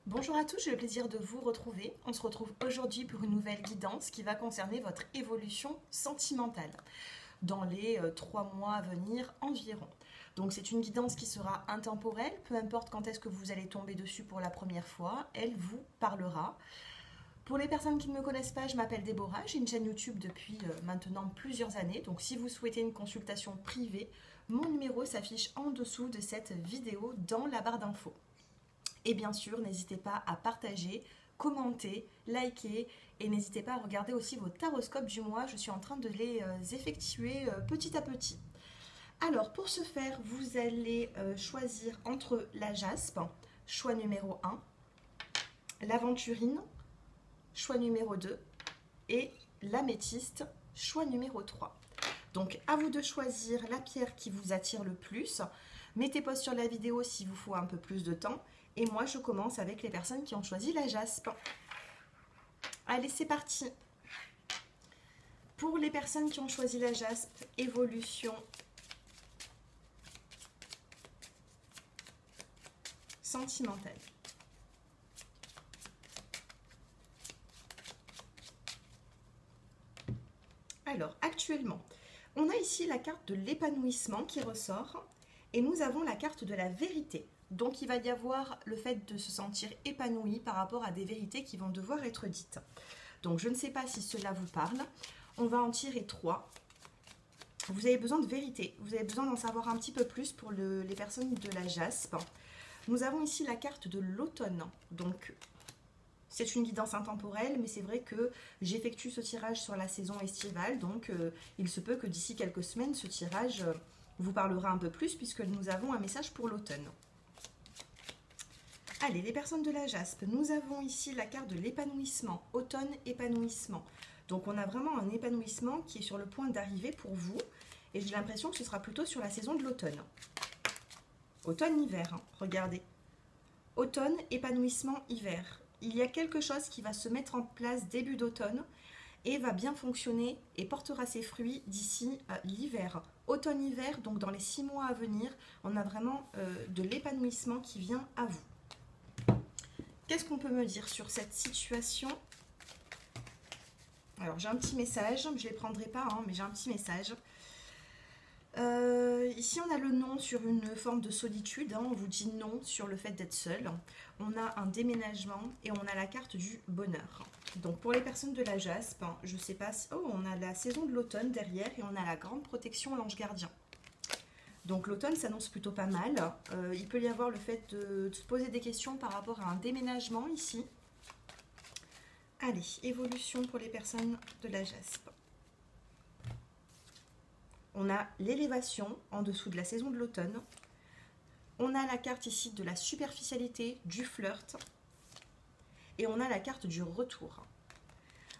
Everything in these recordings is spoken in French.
Bonjour à tous, j'ai le plaisir de vous retrouver. On se retrouve aujourd'hui pour une nouvelle guidance qui va concerner votre évolution sentimentale dans les 3 mois à venir environ. Donc c'est une guidance qui sera intemporelle, peu importe quand est-ce que vous allez tomber dessus pour la première fois, elle vous parlera. Pour les personnes qui ne me connaissent pas, je m'appelle Déborah, j'ai une chaîne YouTube depuis maintenant plusieurs années, donc si vous souhaitez une consultation privée, mon numéro s'affiche en dessous de cette vidéo dans la barre d'infos. Et bien sûr, n'hésitez pas à partager, commenter, liker et n'hésitez pas à regarder aussi vos taroscopes du mois. Je suis en train de les effectuer petit à petit. Alors, pour ce faire, vous allez choisir entre la jaspe, choix numéro 1, l'aventurine, choix numéro 2 et l'améthyste, choix numéro 3. Donc, à vous de choisir la pierre qui vous attire le plus. Mettez pause sur la vidéo s'il vous faut un peu plus de temps. Et moi, je commence avec les personnes qui ont choisi la jaspe. Allez, c'est parti. Pour les personnes qui ont choisi la jaspe, évolution sentimentale. Alors, actuellement, on a ici la carte de l'épanouissement qui ressort et nous avons la carte de la vérité. Donc il va y avoir le fait de se sentir épanoui par rapport à des vérités qui vont devoir être dites. Donc je ne sais pas si cela vous parle. On va en tirer 3. Vous avez besoin de vérité. Vous avez besoin d'en savoir un petit peu plus pour les personnes de la jaspe. Nous avons ici la carte de l'automne. Donc c'est une guidance intemporelle, mais c'est vrai que j'effectue ce tirage sur la saison estivale. Donc il se peut que d'ici quelques semaines, ce tirage vous parlera un peu plus puisque nous avons un message pour l'automne. Allez, les personnes de la jaspe, nous avons ici la carte de l'épanouissement, automne épanouissement. Donc on a vraiment un épanouissement qui est sur le point d'arriver pour vous. Et j'ai l'impression que ce sera plutôt sur la saison de l'automne. Automne-hiver, hein, regardez. Automne, épanouissement, hiver. Il y a quelque chose qui va se mettre en place début d'automne et va bien fonctionner et portera ses fruits d'ici l'hiver. Automne-hiver, donc dans les 6 mois à venir, on a vraiment de l'épanouissement qui vient à vous. Qu'est-ce qu'on peut me dire sur cette situation? Alors, j'ai un petit message, je ne les prendrai pas, hein, mais j'ai un petit message. Ici, on a le non sur une forme de solitude, hein, on vous dit non sur le fait d'être seul. On a un déménagement et on a la carte du bonheur. Donc, pour les personnes de la jaspe, hein, je ne sais pas si... Oh, on a la saison de l'automne derrière et on a la grande protection à l'ange gardien. Donc l'automne s'annonce plutôt pas mal. Il peut y avoir le fait de se poser des questions par rapport à un déménagement ici. Allez, évolution pour les personnes de la jaspe. On a l'élévation en dessous de la saison de l'automne. On a la carte ici de la superficialité, du flirt. Et on a la carte du retour.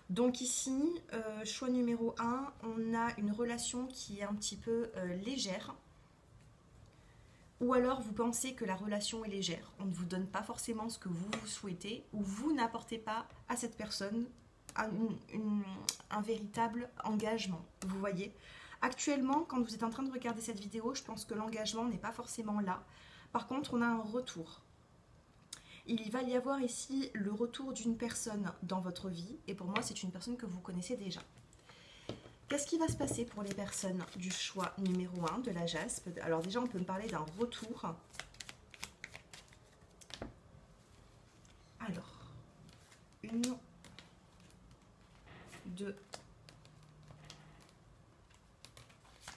Donc ici, choix numéro 1, on a une relation qui est un petit peu légère. Ou alors vous pensez que la relation est légère, on ne vous donne pas forcément ce que vous souhaitez, ou vous n'apportez pas à cette personne un véritable engagement, vous voyez. Actuellement, quand vous êtes en train de regarder cette vidéo, je pense que l'engagement n'est pas forcément là. Par contre, on a un retour. Il va y avoir ici le retour d'une personne dans votre vie, et pour moi, c'est une personne que vous connaissez déjà. Qu'est-ce qui va se passer pour les personnes du choix numéro 1 de la jaspe? Alors déjà, on peut me parler d'un retour. Alors, 1, 2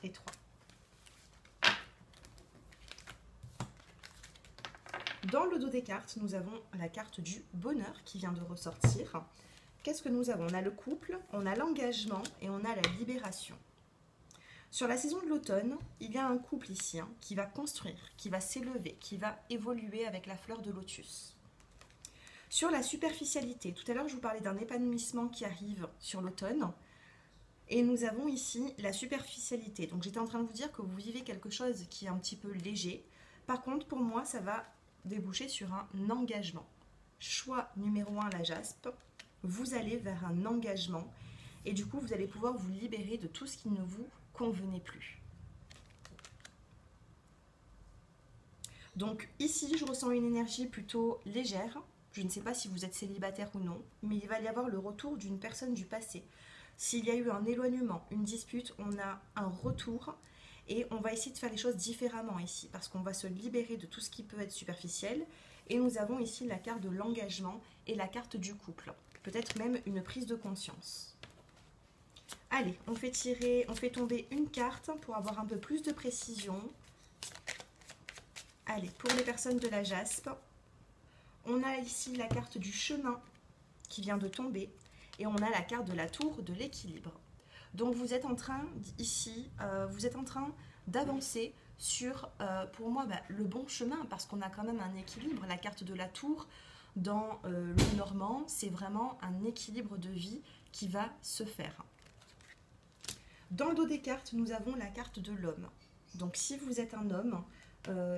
et 3. Dans le dos des cartes, nous avons la carte du bonheur qui vient de ressortir. Qu'est-ce que nous avons? On a le couple, on a l'engagement et on a la libération. Sur la saison de l'automne, il y a un couple ici qui va construire, qui va s'élever, qui va évoluer avec la fleur de lotus. Sur la superficialité, tout à l'heure je vous parlais d'un épanouissement qui arrive sur l'automne. Et nous avons ici la superficialité. Donc j'étais en train de vous dire que vous vivez quelque chose qui est un petit peu léger. Par contre, pour moi, ça va déboucher sur un engagement. Choix numéro 1, la jaspe. Vous allez vers un engagement et du coup vous allez pouvoir vous libérer de tout ce qui ne vous convenait plus. Donc ici je ressens une énergie plutôt légère, Je ne sais pas si vous êtes célibataire ou non, mais il va y avoir le retour d'une personne du passé. S'il y a eu un éloignement, une dispute, on a un retour et on va essayer de faire les choses différemment ici parce qu'on va se libérer de tout ce qui peut être superficiel. Et nous avons ici la carte de l'engagement et la carte du couple. Peut-être même une prise de conscience. Allez, on fait tomber une carte pour avoir un peu plus de précision. Allez, pour les personnes de la jaspe, on a ici la carte du chemin qui vient de tomber et on a la carte de la tour de l'équilibre. Donc vous êtes en train ici, vous êtes en train d'avancer sur, pour moi, le bon chemin parce qu'on a quand même un équilibre. La carte de la tour dans le Normand, c'est vraiment un équilibre de vie qui va se faire. Dans le dos des cartes, nous avons la carte de l'homme. Donc si vous êtes un homme,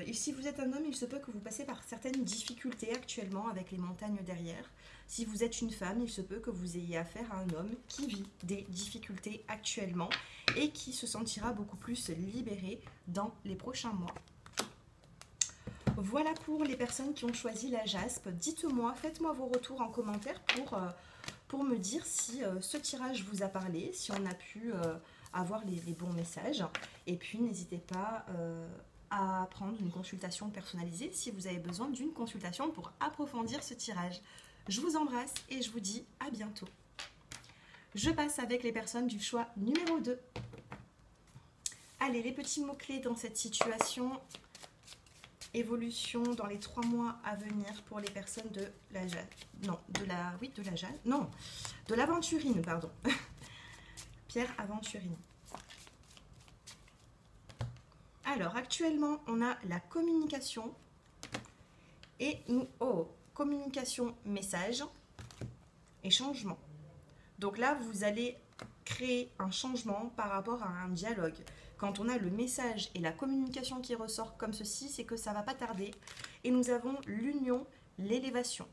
il se peut que vous passez par certaines difficultés actuellement avec les montagnes derrière. Si vous êtes une femme, il se peut que vous ayez affaire à un homme qui vit des difficultés actuellement et qui se sentira beaucoup plus libéré dans les prochains mois. Voilà pour les personnes qui ont choisi la jaspe. Dites-moi, faites-moi vos retours en commentaire pour me dire si ce tirage vous a parlé, si on a pu avoir les bons messages. Et puis n'hésitez pas à prendre une consultation personnalisée si vous avez besoin d'une consultation pour approfondir ce tirage. Je vous embrasse et je vous dis à bientôt. Je passe avec les personnes du choix numéro 2. Allez, les petits mots-clés dans cette situation. Évolution dans les 3 mois à venir pour les personnes de la de l'aventurine, pardon. Pierre Aventurine. Alors, actuellement, on a la communication et communication, message et changement. Donc là, vous allez créer un changement par rapport à un dialogue. Quand on a le message et la communication qui ressort comme ceci, c'est que ça ne va pas tarder. Et nous avons l'union, l'élévation.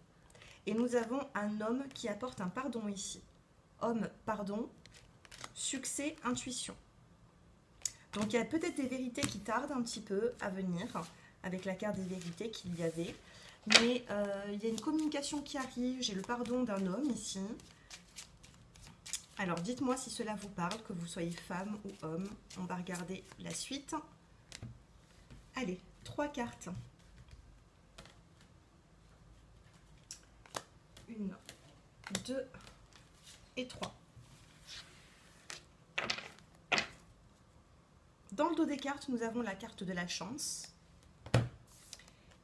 Et nous avons un homme qui apporte un pardon ici. Homme, pardon, succès, intuition. Donc il y a peut-être des vérités qui tardent un petit peu à venir, avec la carte des vérités qu'il y avait. Mais il y a une communication qui arrive, j'ai le pardon d'un homme ici. Alors dites-moi si cela vous parle, que vous soyez femme ou homme. On va regarder la suite. Allez, 3 cartes. 1, 2 et 3. Dans le dos des cartes, nous avons la carte de la chance.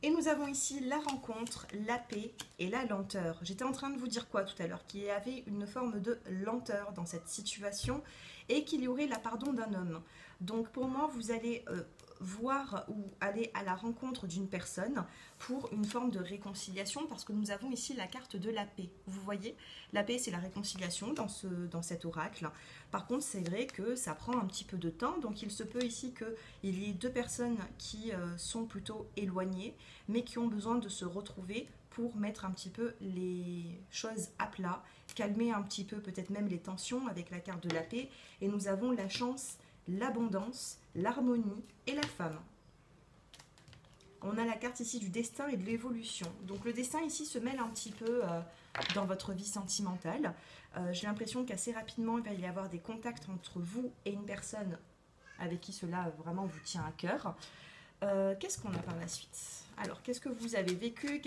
Et nous avons ici la rencontre, la paix et la lenteur. J'étais en train de vous dire quoi tout à l'heure? Qu'il y avait une forme de lenteur dans cette situation et qu'il y aurait la pardon d'un homme. Donc pour moi, vous allez voir ou aller à la rencontre d'une personne pour une forme de réconciliation parce que nous avons ici la carte de la paix. Vous voyez, la paix, c'est la réconciliation dans cet oracle. Par contre, c'est vrai que ça prend un petit peu de temps. Donc il se peut ici qu'il y ait 2 personnes qui sont plutôt éloignées mais qui ont besoin de se retrouver pour mettre un petit peu les choses à plat, calmer un petit peu peut-être même les tensions avec la carte de la paix. Et nous avons la chance, l'abondance, l'harmonie et la femme. On a la carte ici du destin et de l'évolution. Donc le destin ici se mêle un petit peu dans votre vie sentimentale. J'ai l'impression qu'assez rapidement, il va y avoir des contacts entre vous et une personne avec qui cela vraiment vous tient à cœur. Qu'est-ce qu'on a par la suite? Alors, qu'est-ce que vous avez vécu?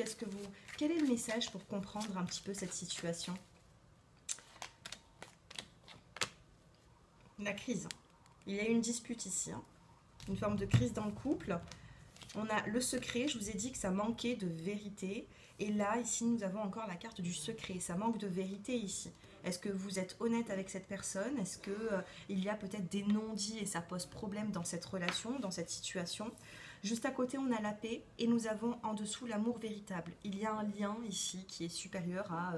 Quel est le message pour comprendre un petit peu cette situation? La crise. Il y a une dispute ici, hein. Une forme de crise dans le couple. On a le secret, je vous ai dit que ça manquait de vérité. Et là, ici, nous avons encore la carte du secret. Ça manque de vérité ici. Est-ce que vous êtes honnête avec cette personne? Est-ce qu'il y a peut-être des non-dits et ça pose problème dans cette relation, dans cette situation? Juste à côté, on a la paix et nous avons en dessous l'amour véritable. Il y a un lien ici qui est supérieur à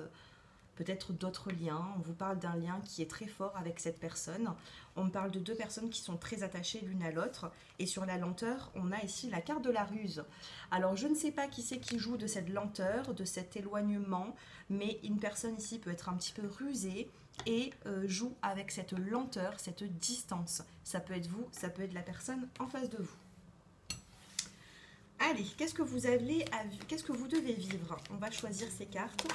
peut-être d'autres liens. On vous parle d'un lien qui est très fort avec cette personne. On parle de 2 personnes qui sont très attachées l'une à l'autre. Et sur la lenteur, on a ici la carte de la ruse. Alors, je ne sais pas qui c'est qui joue de cette lenteur, de cet éloignement, mais une personne ici peut être un petit peu rusée et joue avec cette lenteur, cette distance. Ça peut être vous, ça peut être la personne en face de vous. Allez, qu'est-ce que vous devez vivre? On va choisir ces cartes.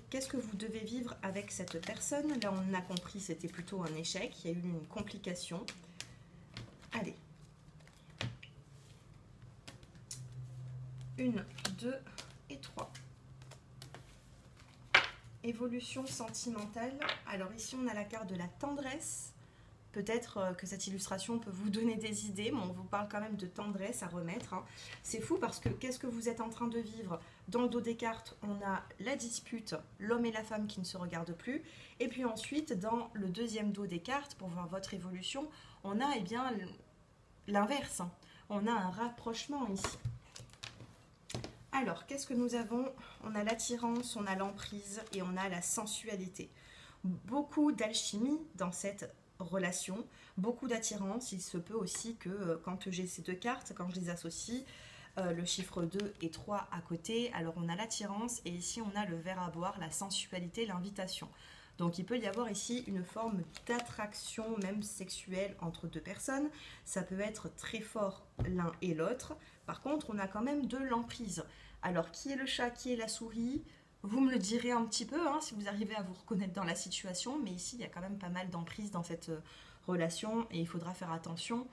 Qu'est-ce que vous devez vivre avec cette personne? Là, on a compris, c'était plutôt un échec. Il y a eu une complication. Allez. 1, 2 et 3. Évolution sentimentale. Alors ici, on a la carte de la tendresse. Peut-être que cette illustration peut vous donner des idées, mais on vous parle quand même de tendresse à remettre. Hein. C'est fou parce que qu'est-ce que vous êtes en train de vivre? Dans le dos des cartes, on a la dispute, l'homme et la femme qui ne se regardent plus. Et puis ensuite, dans le deuxième dos des cartes, pour voir votre évolution, on a bien l'inverse. On a un rapprochement ici. Alors, qu'est-ce que nous avons? On a l'attirance, on a l'emprise et on a la sensualité. Beaucoup d'alchimie dans cette relation, beaucoup d'attirance. Il se peut aussi que quand j'ai ces deux cartes, quand je les associe, le chiffre 2 et 3 à côté, alors on a l'attirance et ici on a le verre à boire, la sensualité, l'invitation. Donc il peut y avoir ici une forme d'attraction même sexuelle entre deux personnes. Ça peut être très fort l'un et l'autre. Par contre, on a quand même de l'emprise. Alors qui est le chat, qui est la souris? Vous me le direz un petit peu hein, si vous arrivez à vous reconnaître dans la situation, mais ici il y a quand même pas mal d'emprise dans cette relation et il faudra faire attention.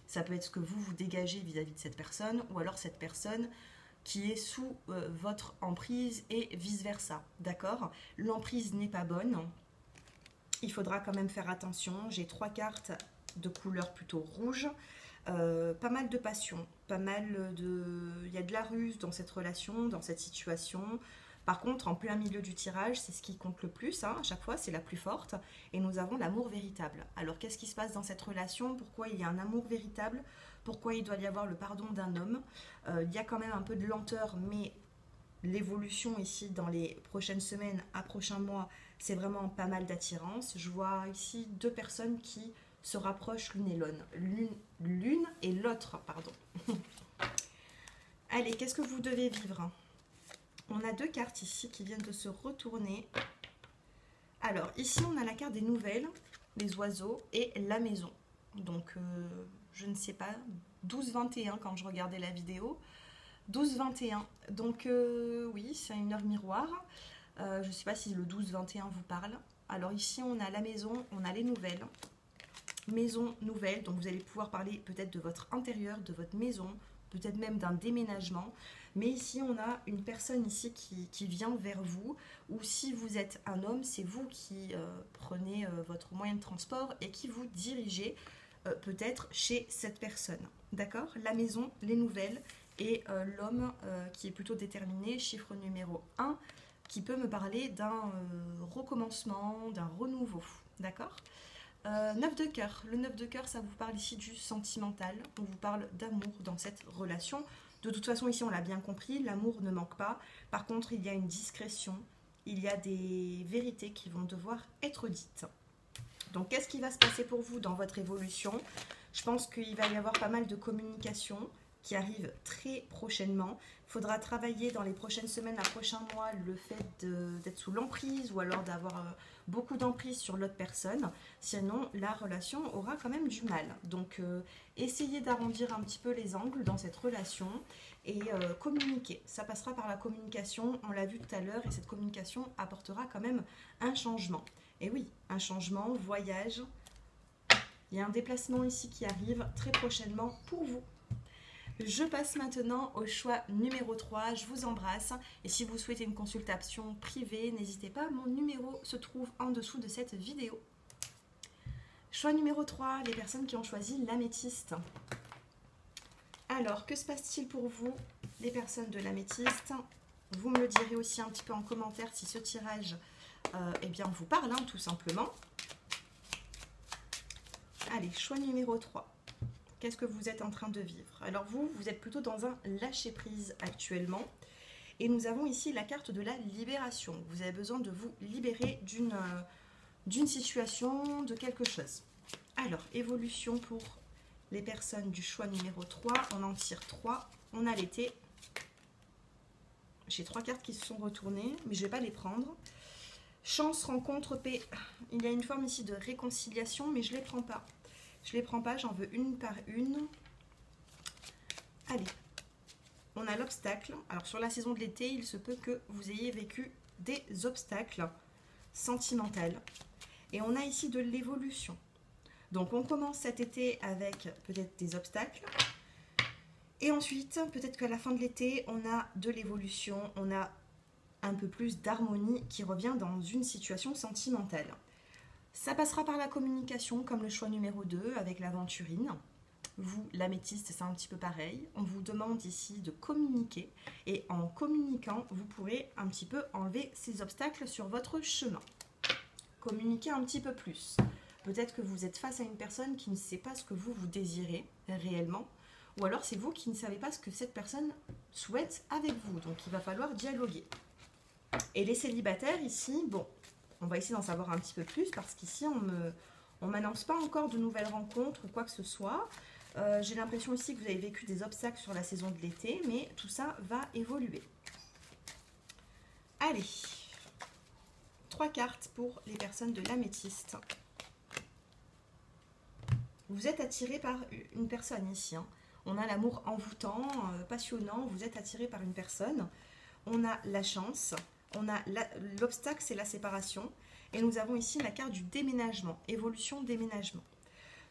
Ça peut être ce que vous dégagez vis-à-vis de cette personne ou alors cette personne qui est sous votre emprise et vice-versa, d'accord? L'emprise n'est pas bonne, il faudra quand même faire attention. J'ai 3 cartes de couleur plutôt rouge, pas mal de passion, pas mal de... Il y a de la ruse dans cette relation, dans cette situation. Par contre, en plein milieu du tirage, c'est ce qui compte le plus, hein, à chaque fois, c'est la plus forte. Et nous avons l'amour véritable. Alors, qu'est-ce qui se passe dans cette relation? Pourquoi il y a un amour véritable? Pourquoi il doit y avoir le pardon d'un homme? Il y a quand même un peu de lenteur, mais l'évolution ici, dans les prochaines semaines, à prochains mois, c'est vraiment pas mal d'attirance. Je vois ici 2 personnes qui se rapprochent l'une et l'autre, pardon. Allez, qu'est-ce que vous devez vivre? On a 2 cartes ici qui viennent de se retourner. Alors, ici, on a la carte des nouvelles, les oiseaux et la maison. Donc, je ne sais pas, 12-21 quand je regardais la vidéo. 12-21. Donc, oui, c'est une heure miroir. Je ne sais pas si le 12-21 vous parle. Alors, ici, on a la maison, on a les nouvelles. Maison nouvelle, donc vous allez pouvoir parler peut-être de votre intérieur, de votre maison, peut-être même d'un déménagement. Mais ici, on a une personne ici qui vient vers vous, ou si vous êtes un homme, c'est vous qui prenez votre moyen de transport et qui vous dirigez peut-être chez cette personne. D'accord? La maison, les nouvelles et l'homme qui est plutôt déterminé, chiffre numéro 1, qui peut me parler d'un recommencement, d'un renouveau. D'accord? 9 de cœur. Le 9 de cœur, ça vous parle ici du sentimental. On vous parle d'amour dans cette relation. De toute façon, ici, on l'a bien compris, l'amour ne manque pas. Par contre, il y a une discrétion. Il y a des vérités qui vont devoir être dites. Donc, qu'est-ce qui va se passer pour vous dans votre évolution? Je pense qu'il va y avoir pas mal de communication qui arrive très prochainement. Il faudra travailler dans les prochaines semaines, à prochains mois, le fait d'être sous l'emprise ou alors d'avoir beaucoup d'emprise sur l'autre personne. Sinon, la relation aura quand même du mal. Donc, essayez d'arrondir un petit peu les angles dans cette relation et communiquer. Ça passera par la communication, on l'a vu tout à l'heure, et cette communication apportera quand même un changement. Et oui, un changement, voyage. Il y a un déplacement ici qui arrive très prochainement pour vous. Je passe maintenant au choix numéro 3, je vous embrasse et si vous souhaitez une consultation privée, n'hésitez pas, mon numéro se trouve en dessous de cette vidéo. Choix numéro 3, les personnes qui ont choisi l'améthyste. Alors, que se passe-t-il pour vous, les personnes de l'améthyste? Vous me le direz aussi un petit peu en commentaire si ce tirage eh bien, vous parle, hein, tout simplement. Allez, choix numéro 3. Qu'est-ce que vous êtes en train de vivre? Alors vous êtes plutôt dans un lâcher-prise actuellement. Et nous avons ici la carte de la libération. Vous avez besoin de vous libérer d'une situation, de quelque chose. Alors, évolution pour les personnes du choix numéro 3. On en tire 3. On a l'été. J'ai 3 cartes qui se sont retournées, mais je ne vais pas les prendre. Chance, rencontre, paix. Il y a une forme ici de réconciliation, mais je ne les prends pas. Je ne les prends pas, j'en veux une par une. Allez. on a l'obstacle. Alors sur la saison de l'été, il se peut que vous ayez vécu des obstacles sentimentaux. Et on a ici de l'évolution. Donc on commence cet été avec peut-être des obstacles. Et ensuite, peut-être qu'à la fin de l'été, on a de l'évolution, on a un peu plus d'harmonie qui revient dans une situation sentimentale. Ça passera par la communication, comme le choix numéro 2 avec l'aventurine. Vous, l'améthyste, c'est un petit peu pareil. On vous demande ici de communiquer. Et en communiquant, vous pourrez un petit peu enlever ces obstacles sur votre chemin. Communiquer un petit peu plus. Peut-être que vous êtes face à une personne qui ne sait pas ce que vous désirez réellement. Ou alors c'est vous qui ne savez pas ce que cette personne souhaite avec vous. Donc il va falloir dialoguer. Et les célibataires ici, bon, on va essayer d'en savoir un petit peu plus parce qu'ici on m'annonce pas encore de nouvelles rencontres ou quoi que ce soit. J'ai l'impression ici que vous avez vécu des obstacles sur la saison de l'été, mais tout ça va évoluer. Allez, 3 cartes pour les personnes de l'améthyste. Vous êtes attiré par une personne ici, hein. On a l'amour envoûtant, passionnant, vous êtes attiré par une personne. On a la chance, on a l'obstacle, c'est la séparation. Et nous avons ici la carte du déménagement, évolution, déménagement.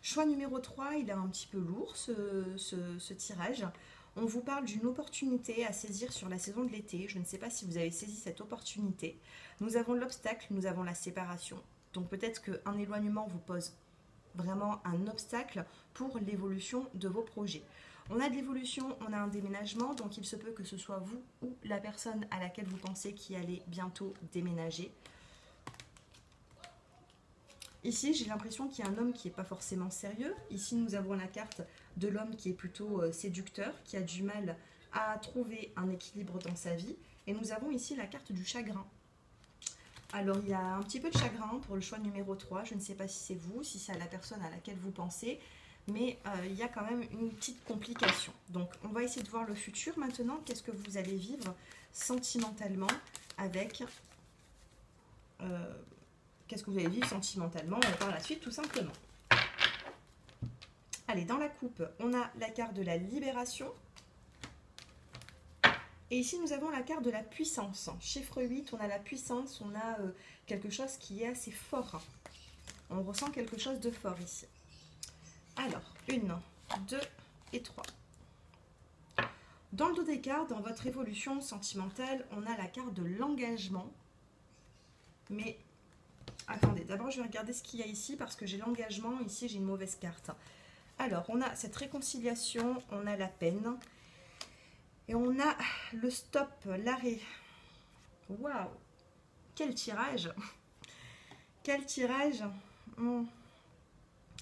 Choix numéro 3, il est un petit peu lourd ce tirage. On vous parle d'une opportunité à saisir sur la saison de l'été. Je ne sais pas si vous avez saisi cette opportunité. Nous avons l'obstacle, nous avons la séparation. Donc peut-être qu'un éloignement vous pose vraiment un obstacle pour l'évolution de vos projets. On a de l'évolution, on a un déménagement, donc il se peut que ce soit vous ou la personne à laquelle vous pensez qui allait bientôt déménager. Ici, j'ai l'impression qu'il y a un homme qui n'est pas forcément sérieux. Ici, nous avons la carte de l'homme qui est plutôt séducteur, qui a du mal à trouver un équilibre dans sa vie. Et nous avons ici la carte du chagrin. Alors, il y a un petit peu de chagrin pour le choix numéro 3. Je ne sais pas si c'est vous, si c'est la personne à laquelle vous pensez. Mais il y a quand même une petite complication. Donc, on va essayer de voir le futur maintenant. Qu'est-ce que vous allez vivre sentimentalement avec... qu'est-ce que vous allez vivre sentimentalement par la suite, tout simplement. Allez, dans la coupe, on a la carte de la libération. Et ici, nous avons la carte de la puissance. Chiffre 8, on a la puissance, on a quelque chose qui est assez fort. On ressent quelque chose de fort ici. Alors, 1, 2 et 3. Dans le dos des cartes, dans votre évolution sentimentale, on a la carte de l'engagement. Mais, attendez, d'abord je vais regarder ce qu'il y a ici parce que j'ai l'engagement. Ici, j'ai une mauvaise carte. Alors, on a cette réconciliation, on a la peine. Et on a le stop, l'arrêt. Waouh! Quel tirage! Quel tirage!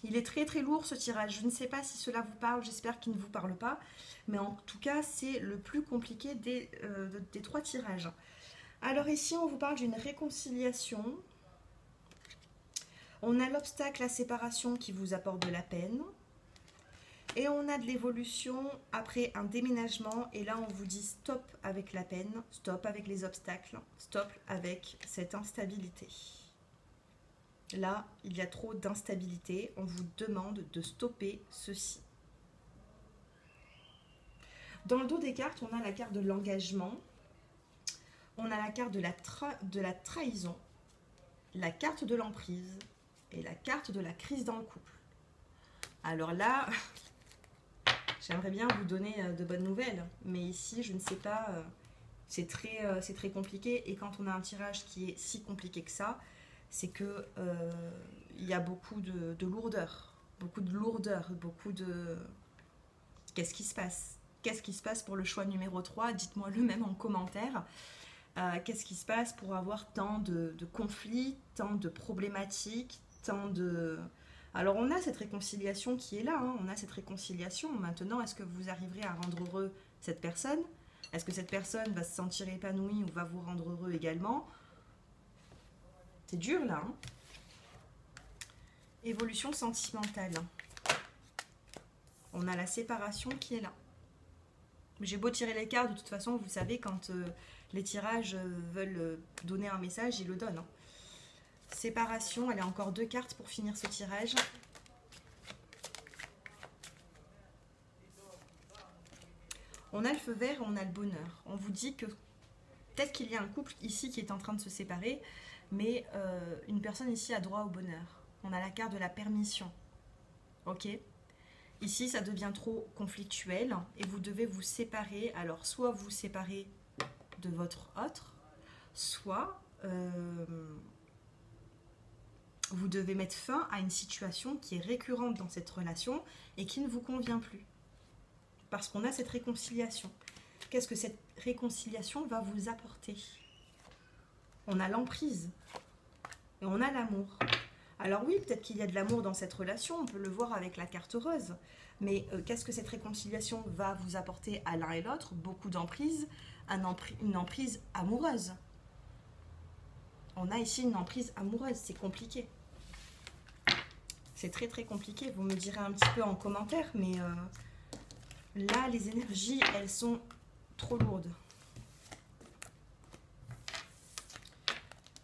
Il est très très lourd ce tirage. Je ne sais pas si cela vous parle, j'espère qu'il ne vous parle pas. Mais en tout cas, c'est le plus compliqué des 3 tirages. Alors ici, on vous parle d'une réconciliation. On a l'obstacle, la séparation qui vous apporte de la peine. Et on a de l'évolution après un déménagement. Et là, on vous dit stop avec la peine, stop avec les obstacles, stop avec cette instabilité. Là, il y a trop d'instabilité. On vous demande de stopper ceci. Dans le dos des cartes, on a la carte de l'engagement. On a la carte de la trahison, la carte de l'emprise et la carte de la crise dans le couple. Alors là... J'aimerais bien vous donner de bonnes nouvelles, mais ici, je ne sais pas, c'est très compliqué. Et quand on a un tirage qui est si compliqué que ça, c'est que il y a beaucoup de lourdeur, beaucoup de... Qu'est-ce qui se passe? Qu'est-ce qui se passe pour le choix numéro 3? Dites-moi le même en commentaire. Qu'est-ce qui se passe pour avoir tant de conflits, tant de problématiques, tant de... Alors, on a cette réconciliation qui est là, hein. On a cette réconciliation. Maintenant, est-ce que vous arriverez à rendre heureux cette personne? Est-ce que cette personne va se sentir épanouie ou va vous rendre heureux également? C'est dur, là. Hein. Évolution sentimentale. On a la séparation qui est là. J'ai beau tirer les cartes, de toute façon, vous savez, quand les tirages veulent donner un message, ils le donnent. Hein. Séparation, elle a encore 2 cartes pour finir ce tirage. On a le feu vert, on a le bonheur. On vous dit que peut-être qu'il y a un couple ici qui est en train de se séparer, mais une personne ici a droit au bonheur. On a la carte de la permission. Ok ? Ici, ça devient trop conflictuel et vous devez vous séparer. Alors, soit vous séparez de votre autre, soit vous devez mettre fin à une situation qui est récurrente dans cette relation et qui ne vous convient plus. Parce qu'on a cette réconciliation. Qu'est-ce que cette réconciliation va vous apporter? On a l'emprise et on a l'amour. Alors oui, peut-être qu'il y a de l'amour dans cette relation, on peut le voir avec la carte rose. Mais qu'est-ce que cette réconciliation va vous apporter à l'un et l'autre? Beaucoup d'emprise, une emprise amoureuse. On a ici une emprise amoureuse, c'est compliqué. C'est très très compliqué, vous me direz un petit peu en commentaire, mais là, les énergies, elles sont trop lourdes.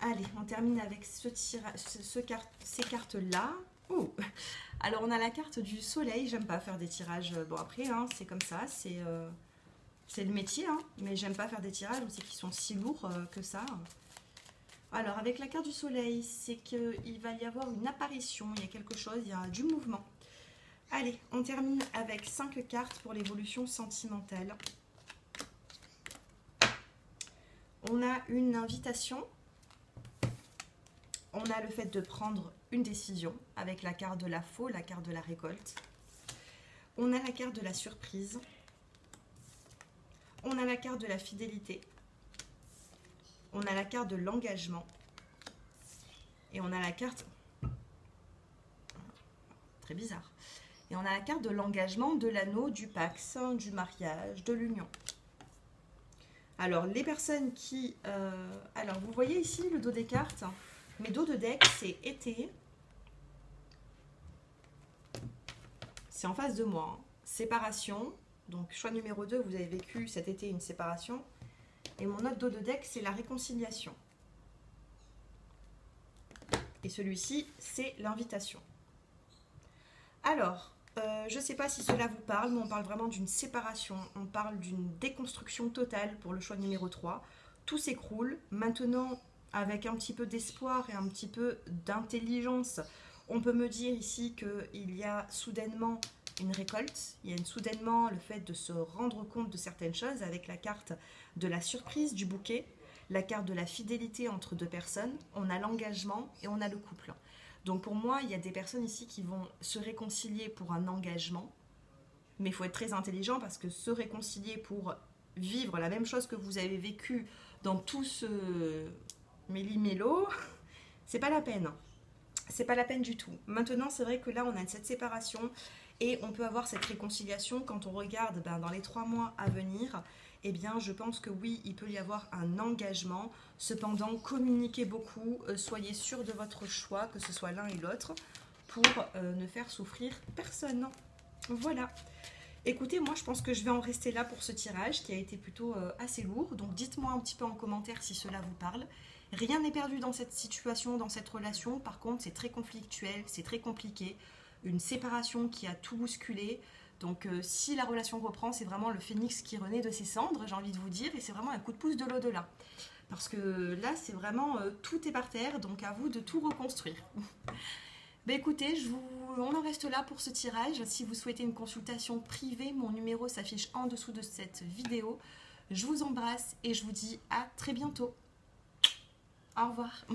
Allez, on termine avec ces cartes-là. Alors, on a la carte du soleil. J'aime pas faire des tirages. Bon, après, hein, c'est comme ça. C'est le métier. Hein, mais j'aime pas faire des tirages aussi qui sont si lourds que ça. Alors, avec la carte du soleil, c'est qu'il va y avoir une apparition. Il y a quelque chose, il y a du mouvement. Allez, on termine avec 5 cartes pour l'évolution sentimentale. On a une invitation. On a le fait de prendre une décision avec la carte de la faux, la carte de la récolte. On a la carte de la surprise. On a la carte de la fidélité. On a la carte de l'engagement. Et on a la carte... Très bizarre. Et on a la carte de l'engagement, de l'anneau, du pax, du mariage, de l'union. Alors, les personnes qui... alors, vous voyez ici le dos des cartes. Mes dos de deck, c'est été. C'est en face de moi. Hein. Séparation. Donc, choix numéro 2, vous avez vécu cet été une séparation. Et mon autre dos de deck, c'est la réconciliation. Et celui-ci, c'est l'invitation. Alors, je ne sais pas si cela vous parle, mais on parle vraiment d'une séparation. On parle d'une déconstruction totale pour le choix numéro 3. Tout s'écroule. Maintenant, avec un petit peu d'espoir et un petit peu d'intelligence, on peut me dire ici qu'il y a soudainement une récolte. Il y a soudainement le fait de se rendre compte de certaines choses avec la carte de la surprise du bouquet, la carte de la fidélité entre deux personnes, on a l'engagement et on a le couple. Donc pour moi, il y a des personnes ici qui vont se réconcilier pour un engagement, mais il faut être très intelligent parce que se réconcilier pour vivre la même chose que vous avez vécu dans tout ce méli-mélo, c'est pas la peine. C'est pas la peine du tout. Maintenant, c'est vrai que là, on a cette séparation et on peut avoir cette réconciliation quand on regarde dans les 3 mois à venir. Eh bien, je pense que oui, il peut y avoir un engagement. Cependant, communiquez beaucoup, soyez sûr de votre choix, que ce soit l'un et l'autre, pour ne faire souffrir personne. Voilà. Écoutez, moi, je pense que je vais en rester là pour ce tirage qui a été plutôt assez lourd. Donc, dites-moi un petit peu en commentaire si cela vous parle. Rien n'est perdu dans cette situation, dans cette relation. Par contre, c'est très conflictuel, c'est très compliqué. Une séparation qui a tout bousculé. Donc si la relation reprend, c'est vraiment le phénix qui renaît de ses cendres, j'ai envie de vous dire, et c'est vraiment un coup de pouce de l'au-delà. Parce que là, c'est vraiment, tout est par terre, donc à vous de tout reconstruire. Ben écoutez, on en reste là pour ce tirage. Si vous souhaitez une consultation privée, mon numéro s'affiche en dessous de cette vidéo. Je vous embrasse et je vous dis à très bientôt. Au revoir.